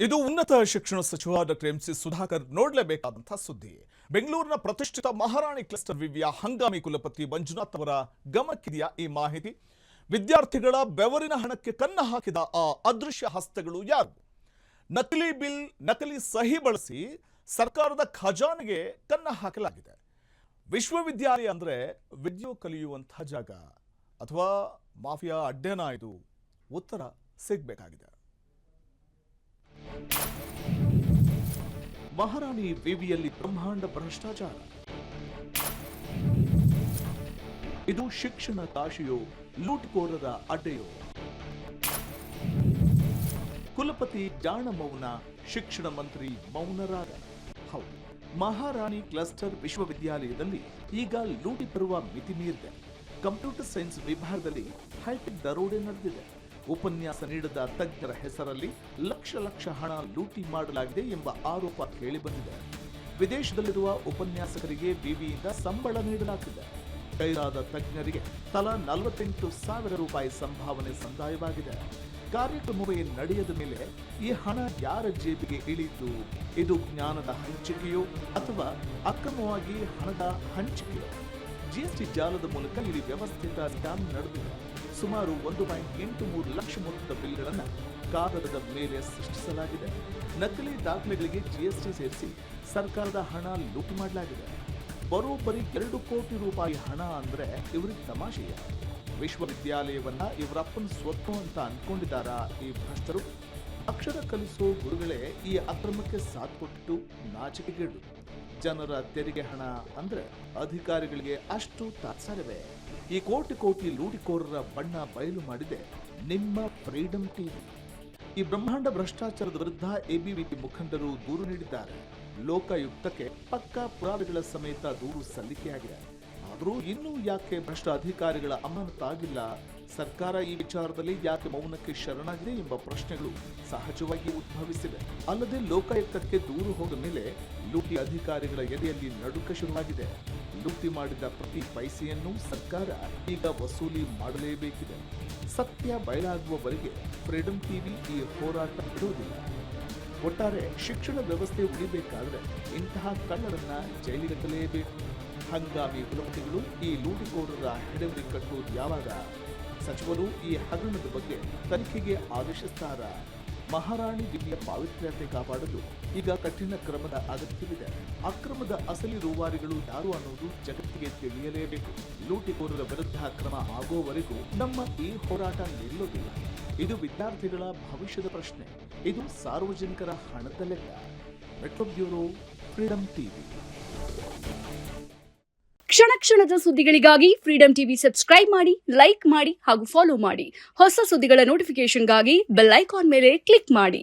ಇದು ಉನ್ನತ ಶಿಕ್ಷಣ ಸಚಿವ ಡಾಕ್ಟರ್ ಎಂ ಸಿ ಸುಧಾಕರ್ ನೋಡಲೇಬೇಕಾದಂತಹ ಸುದ್ದಿ. ಬೆಂಗಳೂರಿನ ಪ್ರತಿಷ್ಠಿತ ಮಹಾರಾಣಿ ಕ್ಲಸ್ಟರ್ ವಿವಿಯ ಹಂಗಾಮಿ ಕುಲಪತಿ ಮಂಜುನಾಥ್ ಅವರ ಗಮನಕ್ಕಿದೆಯಾ ಈ ಮಾಹಿತಿ? ವಿದ್ಯಾರ್ಥಿಗಳ ಬೆವರಿನ ಹಣಕ್ಕೆ ಕನ್ನ ಹಾಕಿದ ಆ ಅದೃಶ್ಯ ಹಸ್ತಗಳು ಯಾರು? ನಕಲಿ ಬಿಲ್, ನಕಲಿ ಸಹಿ ಬಳಸಿ ಸರ್ಕಾರದ ಖಜಾನೆಗೆ ಕನ್ನ ಹಾಕಲಾಗಿದೆ. ವಿಶ್ವವಿದ್ಯಾಲಯ ಅಂದ್ರೆ ವಿದ್ಯೆ ಕಲಿಯುವಂತಹ ಜಾಗ ಅಥವಾ ಮಾಫಿಯಾ ಅಡ್ಡೇನಾ? ಇದು ಉತ್ತರ ಸಿಗಬೇಕಾಗಿದೆ. ಮಹಾರಾಣಿ ವಿವಿಯಲ್ಲಿ ಬ್ರಹ್ಮಾಂಡ ಭ್ರಷ್ಟಾಚಾರ. ಇದು ಶಿಕ್ಷಣ ಕಾಶಿಯೋ ಲೂಟ್ಕೋರರ ಅಡ್ಡೆಯೋ? ಕುಲಪತಿ ಜಾಣ ಮೌನ, ಶಿಕ್ಷಣ ಮಂತ್ರಿ ಮೌನರಾಗ. ಹೌದು, ಮಹಾರಾಣಿ ಕ್ಲಸ್ಟರ್ ವಿಶ್ವವಿದ್ಯಾಲಯದಲ್ಲಿ ಈಗ ಲೂಟಿ ಬರುವ ಮಿತಿ ಮೀರಿದೆ. ಕಂಪ್ಯೂಟರ್ ಸೈನ್ಸ್ ವಿಭಾಗದಲ್ಲಿ ಹೈಟೆಕ್ ದರೋಡೆ ನಡೆದಿದೆ. ಉಪನ್ಯಾಸ ನೀಡಿದ ತಜ್ಞರ ಹೆಸರಲ್ಲಿ ಲಕ್ಷ ಹಣ ಲೂಟಿ ಮಾಡಲಾಗಿದೆ ಎಂಬ ಆರೋಪ ಕೇಳಿಬಂದಿದೆ. ವಿದೇಶದಲ್ಲಿರುವ ಉಪನ್ಯಾಸಕರಿಗೆ ವಿವಿಯಿಂದ ಸಂಬಳ ನೀಡಲಾಗಿದೆ. ಗೈರಾದ ತಜ್ಞರಿಗೆ ತಲಾ 48,000 ರೂಪಾಯಿ ಸಂಭಾವನೆ ಸಂದಾಯವಾಗಿದೆ. ಕಾರ್ಯಕ್ರಮವೇ ನಡೆಯದ ಮೇಲೆ ಈ ಹಣ ಯಾರ ಜೇಬಿಗೆ ಇಳಿಯಿತು? ಇದು ಜ್ಞಾನದ ಹಂಚಿಕೆಯೋ ಅಥವಾ ಅಕ್ರಮವಾಗಿ ಹಣದ ಹಂಚಿಕೆಯೋ? ಜಿಎಸ್ಟಿ ಜಾಲದ ಮೂಲಕ ಇಲ್ಲಿ ವ್ಯವಸ್ಥಿತ ಸ್ಕ್ಯಾಮ್ ನಡೆದಿದೆ. ಸುಮಾರು 1.83 ಲಕ್ಷ ಮೊತ್ತದ ಬಿಲ್ಗಳನ್ನು ಕಾಗದದ ಮೇಲೆ ಸೃಷ್ಟಿಸಲಾಗಿದೆ. ನಕಲಿ ದಾಖಲೆಗಳಿಗೆ ಜಿಎಸ್ಟಿ ಸೇರಿಸಿ ಸರ್ಕಾರದ ಹಣ ಲೂಟಿ ಮಾಡಲಾಗಿದೆ. ಬರೋಬ್ಬರಿ 2 ಕೋಟಿ ರೂಪಾಯಿ ಹಣ ಅಂದ್ರೆ ಇವರಿಗೆ ತಮಾಷೆಯ? ವಿಶ್ವವಿದ್ಯಾಲಯವನ್ನ ಇವರಪ್ಪನ ಸ್ವತ್ತು ಅಂತ ಅನ್ಕೊಂಡಿದ್ದಾರಾ ಈ ಭ್ರಷ್ಟರು? ಅಕ್ಷರ ಕಲಿಸೋ ಗುರುಗಳೇ ಈ ಅಕ್ರಮಕ್ಕೆ ಸಾಥ್ ಕೊಟ್ಟು ನಾಚಿಕೆಗೇಡು. ಜನರ ತೆರಿಗೆ ಹಣ ಅಂದ್ರೆ ಅಧಿಕಾರಿಗಳಿಗೆ ಅಷ್ಟು ತಾತ್ಸಾರವೇ? ಈ ಕೋಟಿ ಲೂಟಿಕೋರರ ಬಣ್ಣ ಬಯಲು ಮಾಡಿದೆ ನಿಮ್ಮ ಫ್ರೀಡಂ ಟಿವಿ. ಈ ಬ್ರಹ್ಮಾಂಡ ಭ್ರಷ್ಟಾಚಾರದ ವಿರುದ್ಧ ಎಬಿವಿಪಿ ಮುಖಂಡರು ದೂರು ನೀಡಿದ್ದಾರೆ. ಲೋಕಾಯುಕ್ತಕ್ಕೆ ಪಕ್ಕಾ ಪುರಾವೆಗಳ ಸಮೇತ ದೂರು ಸಲ್ಲಿಕೆಯಾಗಿದೆ. ಆದರೂ ಇನ್ನೂ ಯಾಕೆ ಭ್ರಷ್ಟ ಅಧಿಕಾರಿಗಳ ಅಮಾನತಾಗಿಲ್ಲ? ಸರ್ಕಾರ ಈ ವಿಚಾರದಲ್ಲಿ ಯಾಕೆ ಮೌನಕ್ಕೆ ಶರಣಾಗಿದೆ ಎಂಬ ಪ್ರಶ್ನೆಗಳು ಸಹಜವಾಗಿ ಉದ್ಭವಿಸಿವೆ. ಅಲ್ಲದೆ ಲೋಕಾಯುಕ್ತಕ್ಕೆ ದೂರು ಹೋದ ಮೇಲೆ ಲೂಟಿ ಅಧಿಕಾರಿಗಳ ಎದೆಯಲ್ಲಿ ನಡುಕ ಶುರುವಾಗಿದೆ. ಲೂಟಿ ಮಾಡಿದ ಪ್ರತಿ ಪೈಸೆಯನ್ನು ಸರ್ಕಾರ ಈಗ ವಸೂಲಿ ಮಾಡಲೇಬೇಕಿದೆ. ಸತ್ಯ ಬಯಲಾಗುವವರೆಗೆ ಫ್ರೀಡಂ ಟಿವಿ ಈ ಹೋರಾಟ ಬಿಡುವುದಿಲ್ಲ. ಒಟ್ಟಾರೆ ಶಿಕ್ಷಣ ವ್ಯವಸ್ಥೆ ಉಳಿಬೇಕಾದ್ರೆ ಇಂತಹ ಕಳ್ಳರನ್ನ ಜೈಲಿಗಟ್ಟಲೇಬೇಕು. ಹಂಗಾಮಿ ಕುಲಪತಿಗಳು ಈ ಲೂಟಿಕೋರರ ಹಿಡಿವಳಿ ಕಟ್ಟುವುದು ಯಾವಾಗ? ಸಚಿವರು ಈ ಹಗರಣದ ಬಗ್ಗೆ ತನಿಖೆಗೆ ಆದೇಶಿಸುತ್ತಾರ? ಮಹಾರಾಣಿ ವಿವಿಯ ಪಾವಿತ್ರ್ಯತೆ ಕಾಪಾಡಲು ಈಗ ಕಠಿಣ ಕ್ರಮದ ಅಗತ್ಯವಿದೆ. ಅಕ್ರಮದ ಅಸಲಿ ರೂವಾರಿಗಳು ಯಾರು ಅನ್ನೋದು ಜಗತ್ತಿಗೆ ತಿಳಿಯಲೇಬೇಕು. ಲೂಟಿಕೋರರ ವಿರುದ್ಧ ಕ್ರಮ ಆಗೋವರೆಗೂ ನಮ್ಮ ಈ ಹೋರಾಟ ನಿಲ್ಲೋದಿಲ್ಲ. ಇದು ವಿದ್ಯಾರ್ಥಿಗಳ ಭವಿಷ್ಯದ ಪ್ರಶ್ನೆ. ಇದು ಸಾರ್ವಜನಿಕರ ಹಣದ ಲೆಕ್ಕ. Metro bureau, freedom TV. ಕ್ಷಣದ ಸುದ್ದಿಗಳಿಗಾಗಿ ಫ್ರೀಡಂ ಟಿವಿ ಸಬ್ಸ್ಕ್ರೈಬ್ ಮಾಡಿ, ಲೈಕ್ ಮಾಡಿ ಹಾಗೂ ಫಾಲೋ ಮಾಡಿ. ಹೊಸ ಸುದ್ದಿಗಳ ನೋಟಿಫಿಕೇಶನ್ಗಾಗಿ ಬೆಲ್ ಐಕಾನ್ ಮೇಲೆ ಕ್ಲಿಕ್ ಮಾಡಿ.